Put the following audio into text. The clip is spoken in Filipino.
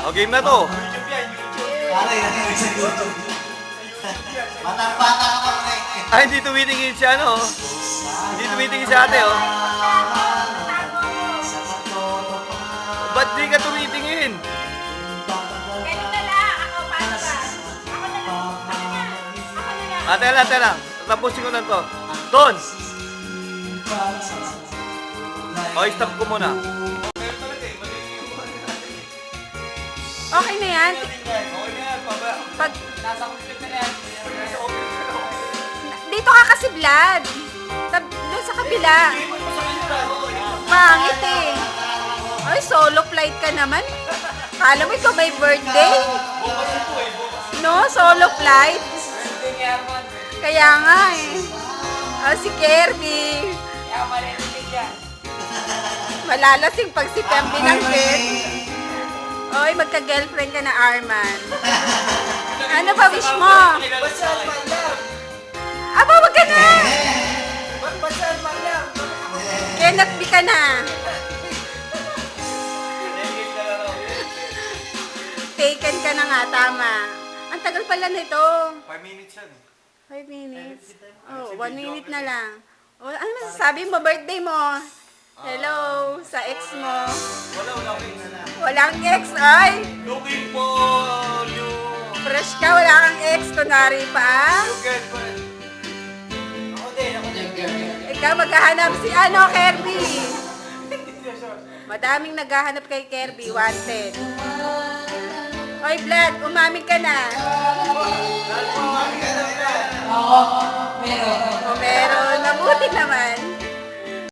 O, game na to. YouTube yan, YouTube. Aray, nakinig sa YouTube. Batang-bata ka pa, Mike. Ay, hindi tumitingin siya, ano? Hindi tumitingin si ate, oh. Ba't di ka tumitingin? Ganun na lang. Ako, paano ba? Ako na lang. Ako na. Ako na lang. Ate lang. Tapusin ko na to. Don! O, stop ko muna. Okay na yan. Okay na yan, baba. Pag, Nasa complete na yan. dito ka kasi, Vlad. Doon sa kabila. Pangit eh. Ay, solo flight ka naman. Kala mo ikaw may birthday? No, solo flight. Kaya nga eh. Oh, si Kirby. Malalasing pag si Pem binanggit. Oy, magka-girlfriend ka na, Arman. Ano ba wish mo? Basaan man lang. Aba, wag ka na! Basaan man lang. Cannot be ka na. Taken ka na nga, tama. Ang tagal pala nito. 5 minutes yan. 5 minutes. Oh, 1 minute na lang. Oh, ano masasabi mo? Birthday mo? Hello, sa ex mo. Wala. Walang ex, ay! Looking for you. Fresh ka, wala kang ex, kunwari pa. Ako din. Ikaw maghahanap si ano, Kirby. Madaming naghahanap kay Kirby, wanted. Oy, Vlad, umamig ka na. Oo, meron. O meron, mabuti naman.